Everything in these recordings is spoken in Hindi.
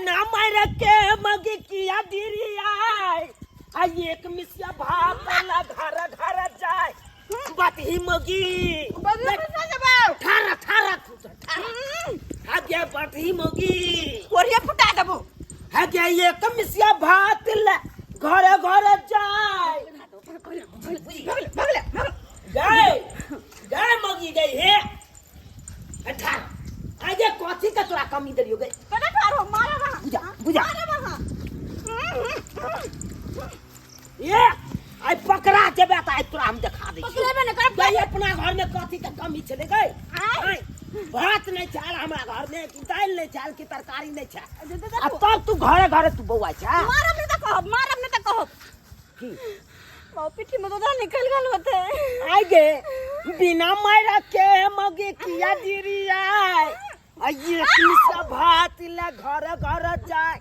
बिना मारे के मगी किया दिरिया आ एक मिसिया भात ला घर घर जाए बात ही मगी थारा थारा आगे बात ही मगी कोरिया फुटा देबो आगे एक मिसिया भात ला घर घर जाए गए गए मगी गई है अच्छा आगे कथी का तोरा कमी दरियो गई कने ठारो मारा वहां बुझा बुझा मारा वहां ये आई पकड़ा जेबे त आई तोरा हम दिखा दै छी पकड़ेबे न कर गई अपना घर में कथी का कमी छले गई भात नहीं चाल हमरा घर में कि दाल नहीं चाल कि तरकारी नहीं चाल आ तब तू घरे घरे तू बौआ छा मारब ने त कहब की बाऊ पीठी में तो निकल गल होते आई गे बिना मारा के मगे किया दिरिया आई किसा भात ला घर घर जाए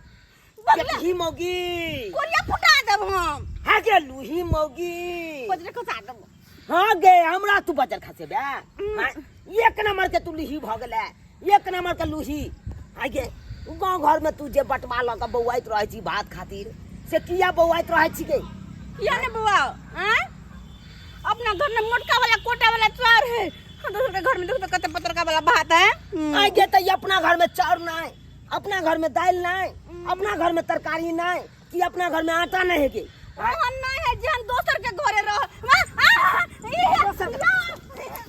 ही मोगी कोरिया फुटा देब हम हा गे लूही मोगी बजरे खसा देब हां गे हमरा तू बजर खसे बे एक नंबर के तू लूही भ गेले एक नंबर के लूही आ गे गांव घर में तू जे बटवा ल के बौआइत रहै छी भात खातिर से किया बौआइत रहै छी गे या ने बुआ हैं अपना घर में मोटका वाला कोटा वाला चार है दूसरे के घर में देखो कते पत्रका वाला भात है आ गे त अपना घर में चाउर नहीं अपना घर में दाल नहीं अपना घर में तरकारी नहीं कि अपना घर में आटा नहीं है गे हम नहीं है जन दोसर के घरे रह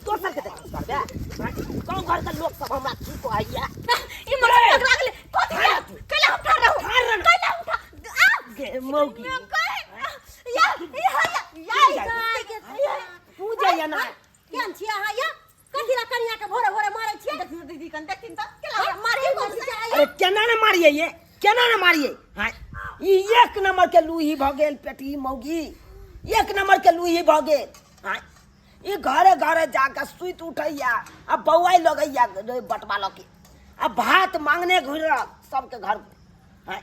दोसर के गांव घर के लोग सब हमरा की कहैया ई मत लागले कथि कला उठा रहो कला उठा गे मौगी या पूजा या ना केन छिया हा या कथि ला कनिया के भोरे भोरे मारै छियै दीदी कन देखथिन त केला मारिए कोन छिया अरे केना ने मारिए ये केना ने मारिए हां ई एक नंबर के लूही भ गेल पेटी मौगी एक नंबर के लूही भ गेल हां ई घरे घरे जाके सुइत उठैया अब बौआई लगैया बटवा लके अब भात मांगने घुर सबके घर हां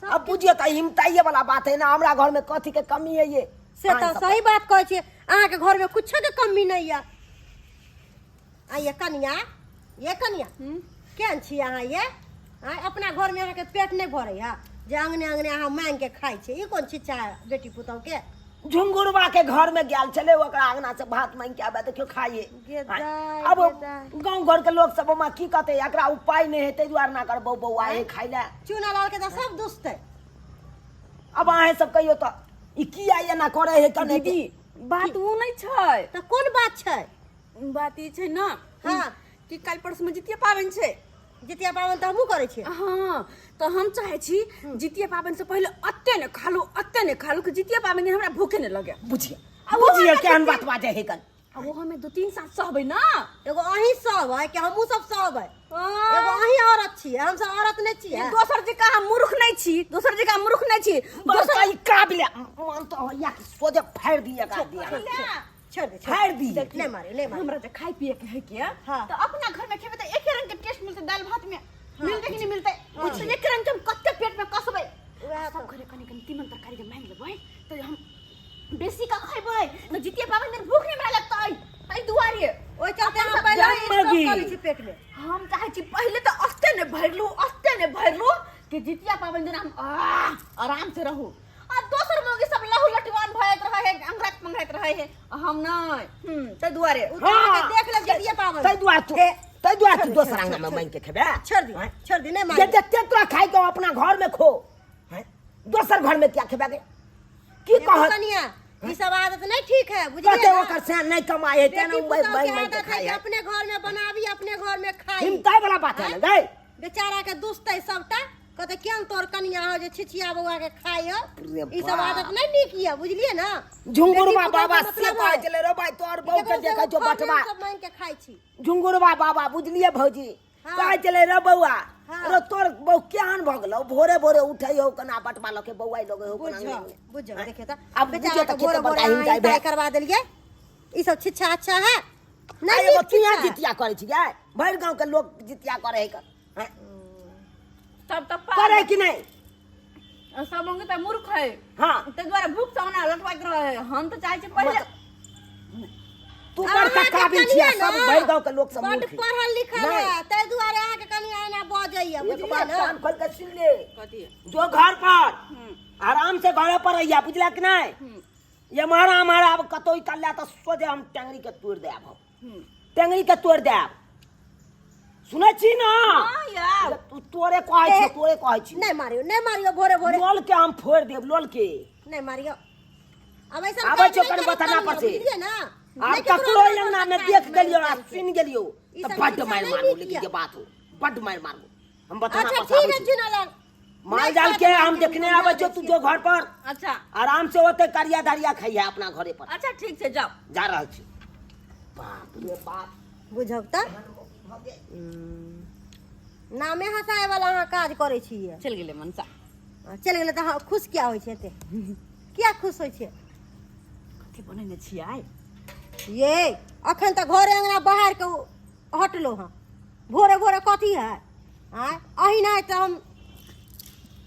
अब बुझिए त हिमताइए वाला बात है ना हमरा घर में कथी के कमी है ये से त सही बात कहै छी अहाँ के घर में कुछ के कमी नहीं है आ ये कनिया केन छी अहाँ ये अपना घर में अहाँ के पेट नहीं भरे है जे अंगने अंगने अहाँ मांग के खाइ छी ई कोन छिचा बेटी पुतौ के झुंगुरवा के घर में गेल चले ओकरा अंगना से भात मांग के आबे देखियो खाइए अब गांव घर के लोग सब में की कहते एकरा उपाय नहीं है तै दुआर ना करबौ बौआ है खाइ ले चूना लाल के त सब दुसते अब अहे सब कहियो त ई किया ये ना करे है कने दीदी बात वो नहीं छै त कोन बात छै बात ई छै ना हां कि काल परसों में जितिया पाबन छै जितिया पाबन त हमहु करे छी हां तो हम चाहे छी जितिया पाबन से पहले अत्ते ने खालू कि जितिया पाबन में हमरा भूखे न लगे बुझिए बुझिए केहन बात बाजे है कन अब वो हमें 2-3 साल सहबै ना एगो अही सब है कि हमहु सब सब है एगो अही औरत छी हम सब औरत नहीं छी दोसर जी का हम मूर्ख नहीं छी दोसर दोसर ई काबिल मन तो या सोजे फाड़ दिया का दिया छोड़ दे फाड़ दी ले मारे हमरा जे खाइ पिए के है के तो अपना घर में खेबे त एक रंग के टेस्ट मिलते दाल भात में मिलते कि नहीं मिलते कुछ एक रंग के हम कत्ते पेट में कसबै सब घरे कनी तीमन तरकारी के मांग लेबै तो हम बेसी का खाइबै न जितिया पाबन में भूख नहीं हमरा लगतै तै दुआरे ओइ चलते हम पहले स्टॉप कर छी पेट में हम चाहे छी पहले तो अस्ते ने भरलू कि जितिया पाबन दिन हम आराम से रहू आ दोसर लोग सब लहू लटवान भयत रहे है अंगरत मंगरत रहे है हम नहीं तै दुआरे देख ले जितिया पाबन तै दुआर तू दोसर अंगना में मांग के खेबे छोड़ दी नहीं मार जते तोरा खाइ के अपना घर में खो हैं दोसर घर में क्या खेबे की कह कनिया ई सब आदत नहीं ठीक है बुझिए कहते ओकर से नहीं कमाए है तेने मांग के खाए अपने घर में बनावी अपने घर में खाई हिमताई वाला बात है ना गई बेचारा के दुसतै सबटा कहते केन तोर कनिया हो जे छिछिया बउआ के खाइ हो ई सब आदत नहीं नीक है बुझलिए ना झुंगुरवा बाबा से कहै चले रे भाई तोर बहू के देखै जो बटवा सब मांग के खाइ छी झुंगुरवा बाबा बुझलिए भौजी कहै चले रे बउआ रे तोर बहू केहन भ गेलौ भोरे भोरे उठै हो कना बटवा लके बौआई लगे हो कना बुझो देखे त अब बेचारा के भोरे भोरे हिमताई करवा देलिए ई सब छिछा अच्छा है नहीं एगो किया जितिया करे छी गै भर गांव के लोग जितिया करे है तब करे कि नहीं सब लोग त मूर्ख है हां तै द्वारा भूख सामना लटवाइत रहे हम तो चाहे छी पहले तू बड़का काबिल छिया सब भर गांव के लोग सब बड़ मूर्ख पढ़ल लिखल है तै दुआरे अहाँ के कनिया एना बजै है एक बुझलिए बात ना कान खोल के सुन ले, कथी जो घर पर आराम से घर पर रहिया, बुझला कि नहीं? ये हमारा अब कतो कल्ला तो सोचे हम टेंगरी के तोड़ देब, टेंगरी के तोड़ देब, सुनै छी ना? हां यार तू तोरे कहै छी नहीं मारियो भोरे भोरे लोल के हम फोड़ देब, लोल के नहीं मारियो अब ऐसा आबै छौ कने बताना पड़े बुझलिए ना आप ककरो अंगना में देख गेलियो आ सुन गेलियो तो बड्ड मार मारू, लेकिन ये बात हो बड्ड मार मारू, हम बताना अच्छा पड़े ठीक है चुनाला माल जाल के हम देखने आवे छो, तू जो घर पर अच्छा आराम से होते करिया धरिया खइया अपना घरे पर अच्छा ठीक छै जाओ जा रहल छी। बाप रे बाप, बुझब त नामे हंसाए वाला अहाँ काज करे छियै। चल गेलै मनसा चल गेलै तऽ खुश क्या होइ छै? एते क्या खुश होइ छै? कथी बनेने छियै? ये अखन तऽ घरे अंगना बाहर के हटलो हँ, भोरे भोरे कथी है अही नहीं तऽ हम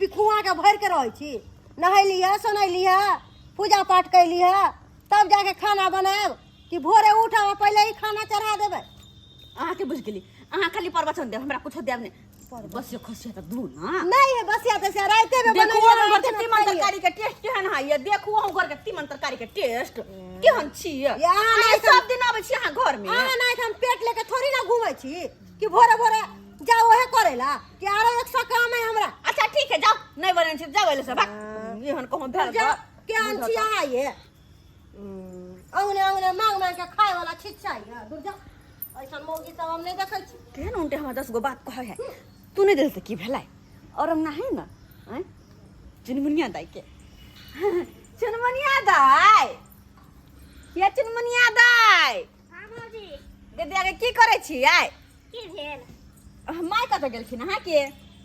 पिखुआ के भर के रहे छी, नहैली है सोनैली है पूजा पाठ कैली है तब जाके खाना बनाएब कि भोरे उठब पहले ही खाना चढ़ा देबै? अहाँ के बुझ गेली, अहाँ खाली प्रवचन देब, हमरा कुछो देब नहीं, बस ये खसिया त दू ना नहीं है बसिया तो से राइते में देखो बनैया हम राइते घर में के तीमन खाइए। तरकारी के टेस्ट केहन है, ये देखो हम घर के तीमन तरकारी के टेस्ट केहन छियै? ये अहाँ अहाँ नहीं सब दिन आबै छी अहाँ घर में? अहाँ नहीं हम पेट लेके थोड़ी ना घूमै छी कि भोरे भोरे जाओ ओहे करेला कि आरो 100 काम है हमरा। अच्छा ठीक है जाओ, नहीं बने छी जाओ एले सब एहन कहूं भेल जा के आन छी अहाँ ये अंगने अंगने मांग मांग के खाए वाला छिच्छा है। दूर जा ऐसा मौगी सब हम नहीं देखै छी। केहन उनटे हमरा 10 गो बात कहै है, तू नहीं देल त की भेलै? और हम ना है ना हैं चुनमुनिया दाई के चुनमुनिया दाई, ये चुनमुनिया दाई हाँ भौजी दीदी आगे की करे छी आय? की भेल? माय कतऽ गेलखिन अहाँ के?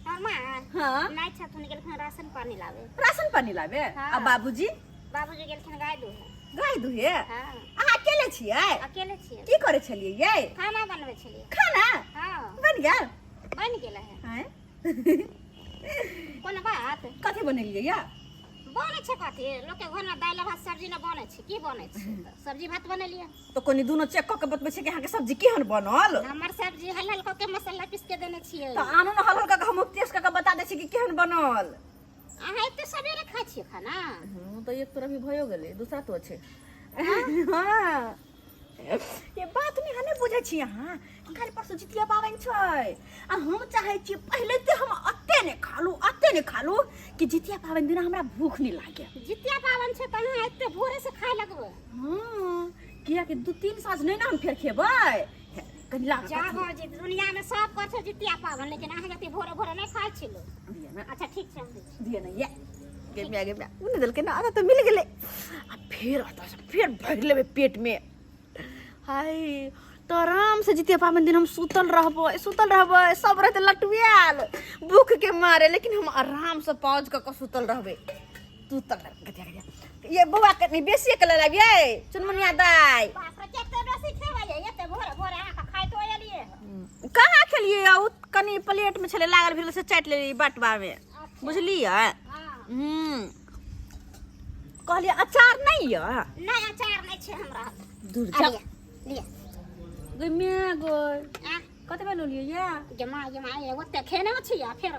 हमा हाँ नहीं छथुन गेलखिन राशन पानी लावे। राशन पानी लाबे? हाँ। आ बाबूजी बाबूजी गेलखिन गाय दूहे। गाय दुहे? हाँ अहाँ अकेले छियै? अकेले छियै। की करे छलियै ये? खाना बनबै छलियै। खाना हाँ बन गेल? बन गेलै है। हैं कोनो बात? कथी बनेलियै या? बनै छै कथी? लोक के घर में दाल भात सब्जी न बनै छै, की बनै छै? सब्जी भात बनेलियै। तो कोनी दुनो चेक क के बतबै छै कि अहाँ के सब्जी केहन बनल? हमर सब्जी हलहल क के मसाला पीस के देने छियै। तो आनो न हलहल का हम टेस्ट का बता दे छी कि केहन बनल। अहाँ एते सबेरे खाइ छियै खाना? तो एक तरफ भी भयो गेलै, दूसरा तो छै। हां ये बात नहीं हने बुझै छी अहाँ, काल परसो जितिया पाबनि छै आ हम चाहै छी पहिले ते हम अत्ते ने खालू कि जितिया पाबनि दिन हमरा भूख नहीं लागे। जितिया पाबनि छै त अहाँ एते भोरे से खाय लगबै? हां किया कि 2-3 साँझ नहीं ना हम फेर खेबै कनि लाग जा भौजी दुनिया में सब कहै छै जितिया पाबनि, लेकिन अहाँ जते भोरे भोरे नहीं खाइ छी लोग। दिया ना अच्छा ठीक छै हम दै छी। दिया ना ये गेमिया उन्ने दल के ना आधा तो मिल गेले आ फिर भर लेबे पेट में। हाय तो आराम से जितिया पाबनि दिन हम सुतल रहबै सब रहते लटुआल भूख के मारे, लेकिन हम आराम से पहुंच के सुतल रहबै। तू तक ये बउआ के नहीं बेसी के लाबिए चुनमुनिया दाई बाप रे केते बेसी खेबै ये एते भोरे भोरे अहाँ खाइ तो एलिए। कहाँ खेलिए आ कनी प्लेट में छले लागल भेल से चाट लेली बाटवा में, बुझलिए? हां कहलिए अचार नहीं है? नहीं अचार नहीं छै हमरा। दूर जा लिया गमिया गोय आ कते बेलो लिए या जमा ये ओते खेने छी या फिर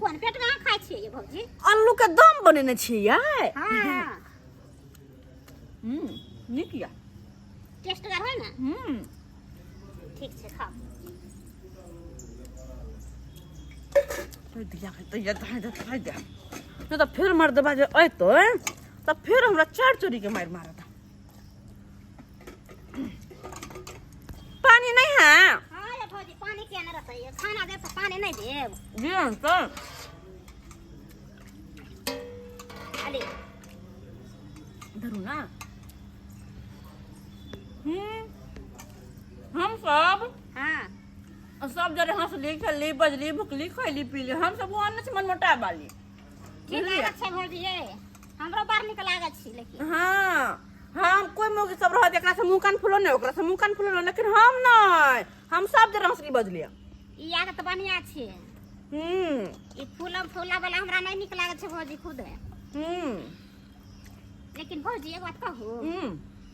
कोन पेट में अहाँ खाइ छियै ये भौजी? आलू के दम बनेने छियै? हां नीक या टेस्ट कर है ना? ठीक छै खा। तो दिया तो ये खाई दे न तो फिर मर दबा जे अइतो तो फिर हमरा चार चोरी के मार मारता। पानी नहीं है? हां ये भौजी पानी के न रहतै, खाना दे तो पानी नहीं देब। दियन तो अली धरू ना हम सब जरे हंसली खेलली बजली भुकली खैली पीली, हम सब ओहन से मन मोटा बाली। ठीक लागत छै भौजी ये हमरो बार निक लागत छी, लेकिन हाँ हम कोई मौगी सब रहत एकरा से मुंह कान फुलो नहीं ओकरा से मुंह कान फुलो, लेकिन हम नहीं, हम सब जरे हंसली बजली। ई आदत बढ़िया छै। ई फूला वाला हमरा नहीं निक लागत छै भौजी खुद है। लेकिन भौजी एक बात कहू,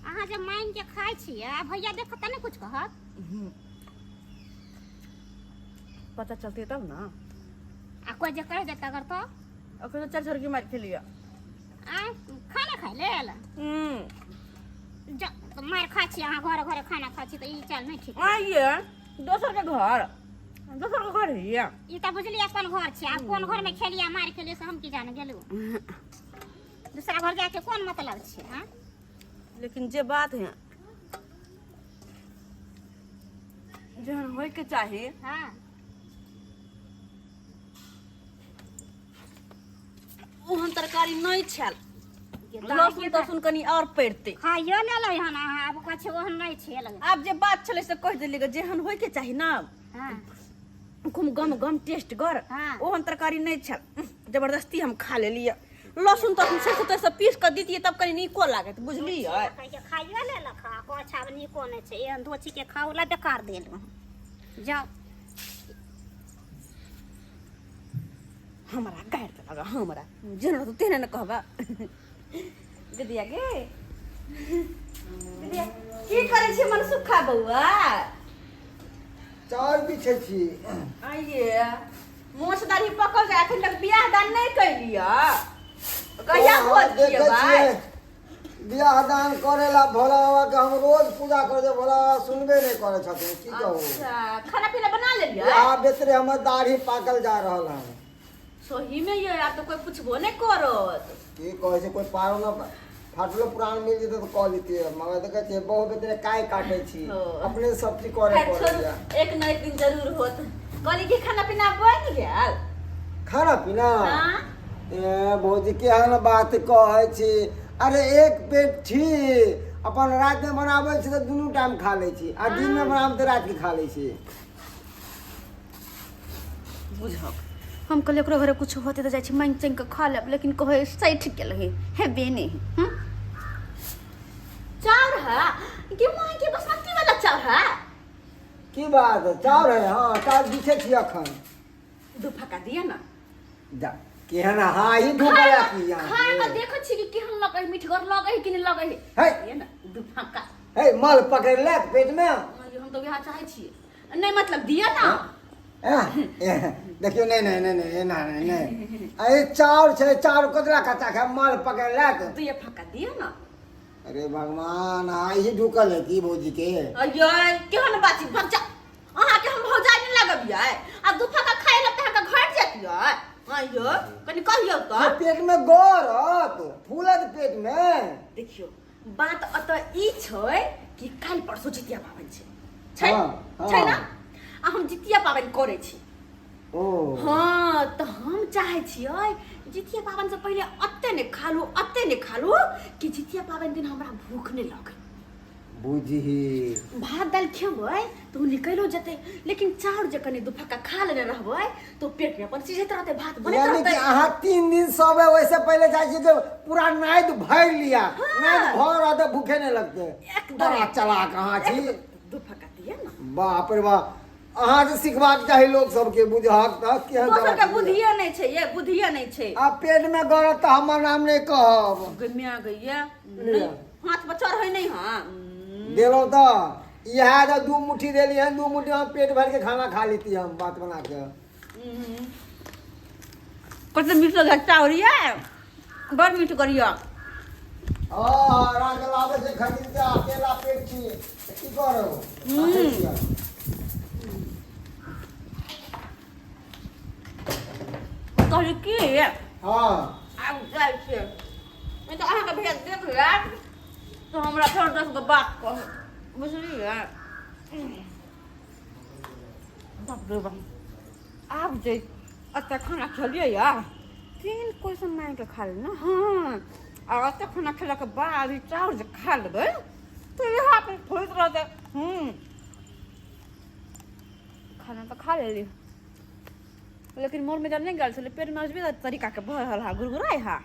अहाँ जब मांग के खाइ छियै भैया देखत नहीं कुछ कहत? पता चलती तब ना। आ कोई जे कह देता अगर तो अखन चल चल के मार के लिया। आ खाना खाइ लेल तो मार खा छी अहाँ घरे घरे खाना खा छी तो ई चल नहीं ठीक आइए दोसर के घर है। ई त बुझलिए अपन घर छी आब कोन घर में खेलिया मार के लिए से हम की जाने गेलु दूसरा घर जाके कोन मतलब छै हां लेकिन जे बात है जहन होय के चाहिए हां ओहन तरकारी नहीं छल। लहसुन तहसुन कनी और पड़ते खाइयो ले लै हन अहाँ आब कछ ओहन नहीं छेल आब जे बात छले से कह देलिए जेहन होय के चाही ना हां खूब गम गम टेस्ट गर हाँ। ओहन तरकारी नहीं छल जबरदस्ती हम खा लेलिए। लहसुन तहसुन से तो पीस कर दीतिए तब कनी नीको लागत बुझलिए। खाइयो ले लखा कोछ आब नीको नहीं छै एहन धोची के खाउ ला बेकार देलु जाओ हमारा गाड़ त लगा हमरा जेना तो तेने न कहबा गदिया गे गदिया की करे छी मन सुखा बउआ चाय पीछे छी। आइए मोछ दाढ़ी पकल जाए अखन तक बियाह दान नहीं कैलिया कहिया हो दिए भाई बियाह दान करेला भोला बाबा के हम रोज पूजा कर दे भोला बाबा सुनबे नहीं करे छथिन की कहू। अच्छा खाना पीना बना ले लिया बियाह बेतरे हमर दाढ़ी पाकल जा रहल है। सोही में ये यार तो कोई पूछबो नहीं करत की कहे छै कोई पारो न फाटलो पुरान मिल जेते तो कह लेतिए मगर देखे छै बहु बेतरे काय काटे छी हो। अपने सब चीज करे खैर पड़े छोड़ एक न एक दिन जरूर होत कहली कि खाना पीना बन गेल खाना पीना हां ए भौजी केहन बात कहै छी। अरे एक पेट छी अपन रात में बनाबै छी तो दुनू टाइम खा लै छी आ दिन में बनाबै तो रात के खा लै छी। बुझक हम कहले ओकरा घरे कुछ होते तो जाय छी मांग चंग के खा लेब लेकिन कहे सही ठीक गेल है बेने चाउर है कि मां के बासमती वाला चाउर है की बात है चाउर है हाँ चाउर दिखे छी अखन दू फका दिया ना जा केहन हाँ ही ढूंढला की खा यहाँ के देखो छी कि केहन लगे मीठगर लगे कि नहीं लगे है ये ना दू फका है मल पकड़ ले पेट में हम तो यहाँ चाहे छी नहीं मतलब दिया ना देखियो नहीं नहीं नहीं नहीं नहीं नहीं अरे चाउर छे चाउर कतला कच्चा खा मल पकड़ ले तो ये फका दिया ना अरे भगवान हाँ ही ढुकल है की भौजी के अयो केहन बात भग जा अहाँ के हम भौजाई नहीं लगबियै आ दू फका खाए ला त अहाँ घट जतियै अयो कनी कहियो ये त पेट में गौरत फूलत पेट में देखियो बात अत ई छै कि काल परसो जितिया पाबनि छै हाँ, छै हाँ। ना आ हम जितिया पाबनि करे छी ओ हाँ तो हम चाहे छियै जितिया पाबनि से पहिले अत्ते ने खालू कि जितिया पाबनि दिन हमरा भूख नहीं लगे बुझी भात दाल खेबै तो निकलो जते लेकिन चाउर जे कनी दुफक्का खा लेने रहबै तो पेट में अपन चीज रहते भात बने यानी कि रहते अहाँ 3 दिन सोबे वैसे पहले चाहे छी कि पूरा नाइट भर लिया नाइट भर रहते भूखे नहीं लगते एकदम। बड़ा चला कहाँ छी दुफक्का दिया ना बाप रे बाप अहाँ से सिखबाक चाही लोग सबके बुझहक तक केहन दोसर के तरह बुद्धिये नहीं छै ये बुद्धिये नहीं छै आ पेट में गरत तो हमर नाम नहीं कहब गमिया गइया लिया। हाथ पर चढ़ै नहीं हां देलो तो यह तो 2 मुट्ठी देली है 2 मुट्ठी हम पेट भर के खाना खा लेती हम बात बना के कते मीठ लगे चाउरिया बड़ मीठ करिया राज लावे से खरीद के अकेला पेट छी की करो कहली की हां आब जाइ छै मैं तो अहाँ के भेज देख लिया तो हमरा फेर 10 गो बात कह बुझलियै बाप रे बाप आब जे अत्ते खाना खेलिए यार 3 क्वेश्चन मांग के खा ले ना हाँ और अत्ते खाना खेला के बाद ही चाउर जे खा लेबै तो यहाँ पे थोड़ी रहते खाना तो खा लेली लेकिन मोर में जब नहीं गल छले पेट में अजबे तरीका के भरल हा गुरगुराई हा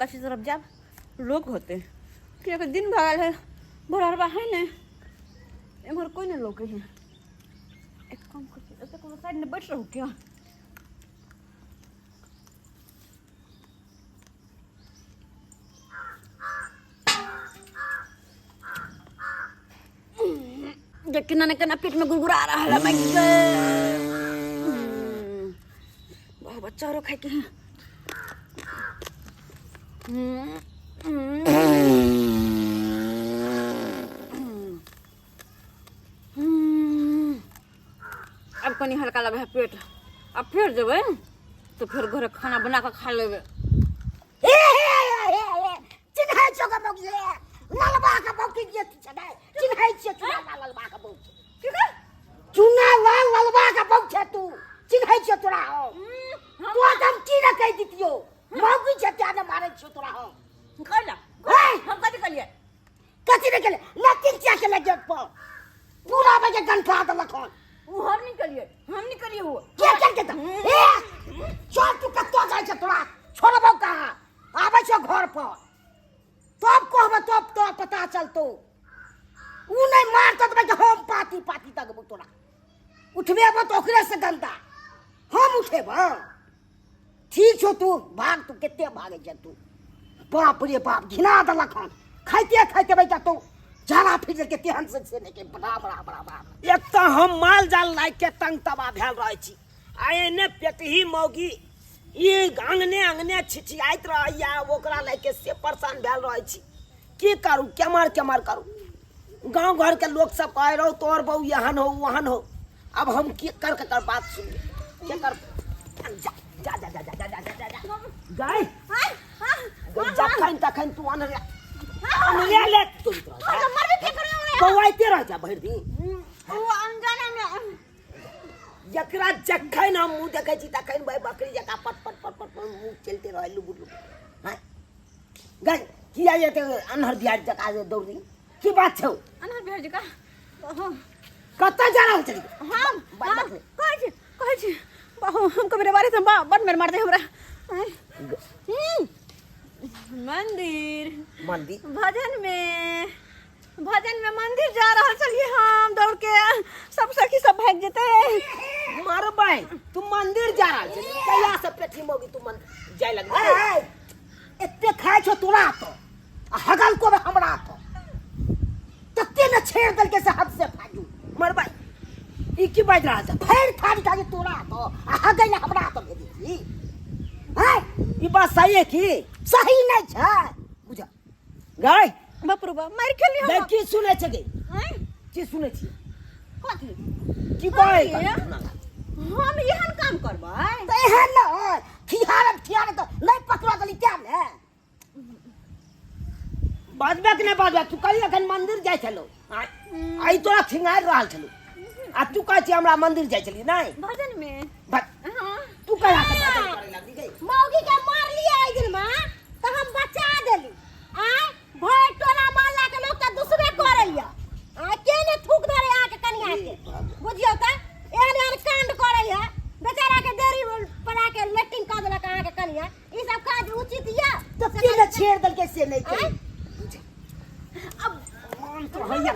कशी तरफ जाब लोग होते कि दिन भगल है भरवा है ने एमहर कोई नहीं लोग है एक काम कर ऐसे कोनो साइड में बैठ रहू क्या देख के ना केना पेट में गुड़गुड़ा रहा है मैं वाह बच्चा रो खाए के अब कनी हल्का लगे है पेट अब फिर जेबै तो फिर घर खाना बना के खा लेबै चिन्है छौ के मौगी ललबा के मौगी जे छनै चिन्है छियै तू ललबा के मौगी ठीक है चुना ललबा के मौगी छै तू चिन्है छियै तोरा हो तू हम की न कहि दितियो मौगी छै त्या न मारै छियै तोरा हो कहला हम कथी कलिए कथी न केले लकिन क्या के लगे पर पूरा बजे गंठा देलक हन हम नहीं करिए वो क्या करके त ए छोड़ तू कत्तो जाइ छै तोरा छोड़बौ कहाँ आबै छौ घर पर तब कहबै तब तो पता चलतो उ नहीं मार तो भाई हम पाती तक तोरा उठबेबो तो ओकरे से गंदा हम उठेबो ठीक छौ तू भाग तू केते भागे छै तू बाप रे बाप घिना देलक हन खाइते बैठा तू झाड़ा फिर के तेहन से ने के बड़ा एक तो हम माल जाल लाग के तंग तबा भेल रहै छी आ एने पेटही मौगी ई अंगने छिछियाइत रहैया ओकरा लाग के से परेशान भेल रहै छी की करू केमर करू गांव घर के लोग सब कह रहो तोर बहू यहन हो वहन हो अब हम की कर बात सुन के कर जा गाय जखन तखन तू अनले ले तू मर भी के करे बौआइते रह जा भरि दिन वो अनजाने में जकरा जखन हम मुँह देखै छी तखन भाई बकरी जका पट मुँह चलते रहे लुबुर हां गाय किया ये ते अनहर बिहार जका दौड़ी की बात छौ अनहर बिहार जका कत्ता जा रहल छी हम कहै छी बाहु हमको मेरे बारे में बड़ मेर मार दे हमरा मंदिर भजन में मंदिर जा रहा चलिए हम दौड़ के सब सखी सब भाग जेते मरबै तू मंदिर जा रहल छी कहिया से पेठी मोगी तू मंदिर जाय लगबे एते खाय छौ तोरा तो हगल को हमरा तो तत्ते न छेड़ दल के से हद से फाजू मरबै ई की बाज रहा है फेर खाड़ी खाड़ी तोरा तो हगल हमरा तो भेदी है ई बात सही है कि सही नहीं छै बुझा गाय बाप रे बाप मार खेली हम की सुनै छै गे की सुनै छी कथी की कहै हम एहन काम करबै त एहन न खियार तो नहीं पकड़ा दली क्या ने बाजबे कि नहीं बाजबे तू कहिया अखन मंदिर जाय छलो आई तोरा खिंगार रहल छलो आ तू कहै छी हमरा मंदिर जाय छली नहीं भजन में हां तू कहिया के भजन करे लगली गई मौगी के मार लिए आई दिन में तो हम बचा देली आ भोर टोला मोहल्ला के लोग त दुसबे करैया आ के ने थूक दे रे आके कनिया के बुझियो त एहन कांड करैया बेचारा के देरी पड़ा के लेटिंग कर देलक आके के कनिया ई सब काज उचित या तो के न छेड़ दल के से नहीं कर अब मान तो हैया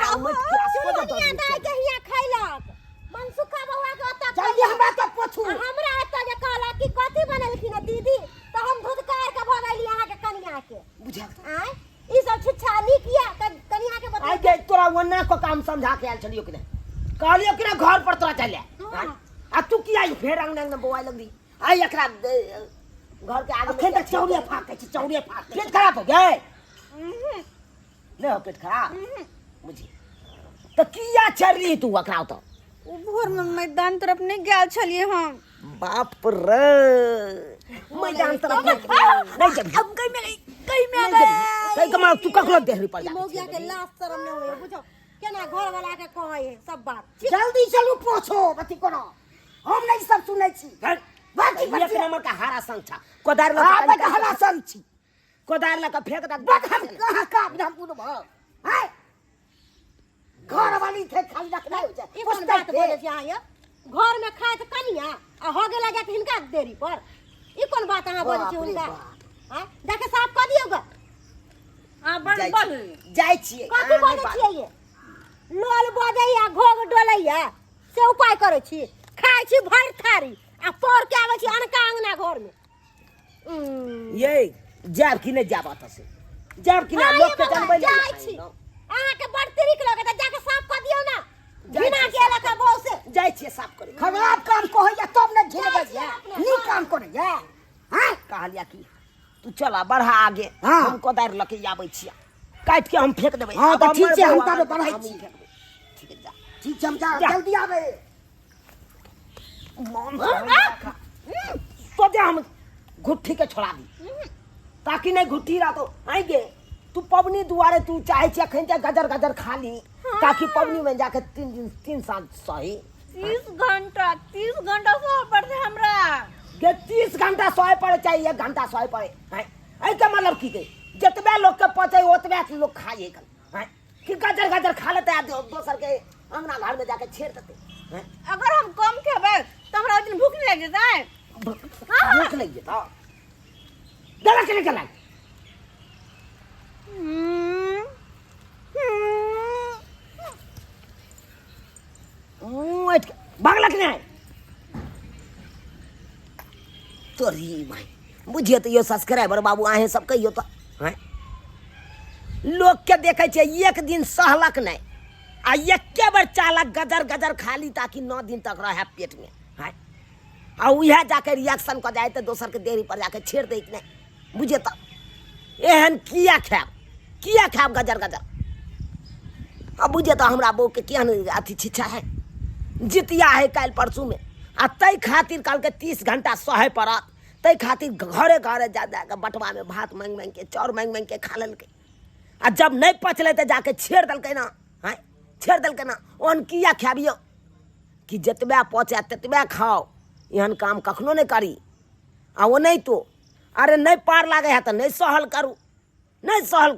दुनिया दाई के हिया खैलक मनसुखा बउआ के ओता जल्दी हमरा तो पूछू हमरा एता जे कहला कि कथि बनलखिन दीदी तो हम धुदकार के भगैली आहा के कनिया के बुझा आय ई सब छिछा किया कनिया के बता आई गई तोरा वन्ना को काम समझा के आल छलियो कि नहीं कहलियो कि घर पर तोरा चले आ तू की आई फेर अंगना में बोआई लगदी आई एकरा घर के आगे में चौड़िया फाड़ पेट खराब हो गए ले हो पेट खराब बुझी तो किया चल रही तू अकरा तो भोर में मैदान तरफ नहीं गेल छलिए हम बाप रे मैदान तरफ नहीं जब अब कहीं में गए कमा तू ककरो देहरी पर जा मोगिया के लाश शरम न होए बुझो केना घर वाला के कहे सब बात जल्दी चलू पोछो बती कोनो हम नहीं सब सुनै छी बाकी एक नंबर का हारा संग था कोदार लगा के हारा संग छी कोदार लगा फेंक दा कहां का हम पुनो भ हाय घर वाली थे खाली रखना हो जाए ई कोन बात बोले छी आया घर में खाए त कनिया आ हो गेला जाके हिनका देरी पर ई कोन बात अहां बोले छी उनका हां जाके साफ कर दियो ग हां बड़ जाय छिए कथि बोले छिए ये लोल बजैया घोग डोलैया से उपाय करे छी खाए छी भर थारी आ पोर के आवे छी अनका अंगना घर में ये जाब कि नहीं जाब त से जाब कि ना लोग के जानबै जाय छी अहाँ के बड़ तरीक लगे त जाके साफ कर दियो ना जाय बिना छियै के साफ लका बहु से जाय छियै साफ करे खराब काम कहैया तब ने झेलबै छियै अपने। नी काम करैया हां कहलिया कि तू चला बढ़ा आगे हाँ। हम कोदारि लके आबै छियै काट के हम फेंक देबै हाँ, तो अब ठीक हमर छै, हम बउआ ताबे बढ़ाइ हमही छी। फेंक देबै। ठीक है जा ठीक छै हम जा जा। जल्दी आबे मन तो दे हम घुट्ठी के छोड़ा दी ताकि नहीं घुट्ठी रहा तो आएंगे तू पबनी दुआरे तू चाहे छे अखन ते गजर गजर खा ली ताकि पबनी में जाके 3 दिन 3 साल सही 30 घंटा सो पड़ते हमरा के 30 घंटा सोए पड़े चाहिए 1 घंटा सोए पड़े हैं ऐ का मतलब की के जतबे लोग के पचे ओतबे लोग खाए कल हैं कि गजर गजर खा लेते आ दोसर के अंगना घर में जाके छेड़ देते हैं अगर हम कम खेबै तो हमरा दिन भूख नहीं लग जेतै भूख लग जेता दला के निकल भागला कि नहीं तोरी माई बुझिए तो यो सब्सक्राइबर बाबू आहे सब कहियो तो हैं लोग के देखे छे एक दिन सहलक नहीं आ एके बार चालक गजर गजर खा ली ताकि 9 दिन तक रहे पेट में हैं आ उहे जाके रिएक्शन कर जाए तो दोसर के देरी पर जाके छेड़ दे नहीं बुझे तो एहन किया खाब गजर गजर अब बुझे तो हमरा बहू के केहन अथी छिछा है जितिया है कल परसों में आ तै खातिर कल के 30 घंटा सहे पड़त तै खातिर घरे घरे जा जाके बटवा में भात मांग मांग के चाउर मांग मांग के खा लेलकै आ जब नहीं पचले तो जाके छेड़ दलकै ना हैं छेड़ दलकै ना ओहन किया खाबियो कि जतबे पचे ततबे खाओ एहन काम कखनो नहीं करी आ वो नहीं तो अरे नहीं पार लागे है तो नहीं सहल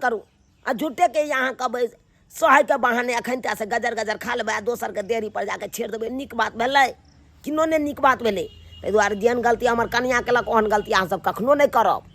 करू आ झूठे के यहाँ कहबै सहे के बहाने अखन से गजर गजर खा लेबै आ दोसर के देरी पर जाके छेड़ देबै नीक बात भेलै कि नो ने नीक बात भेलै ताहि दुआरे जेहन गलती हमर कनिया केलक ओहन गलती अहाँ सब कखनो नहीं करब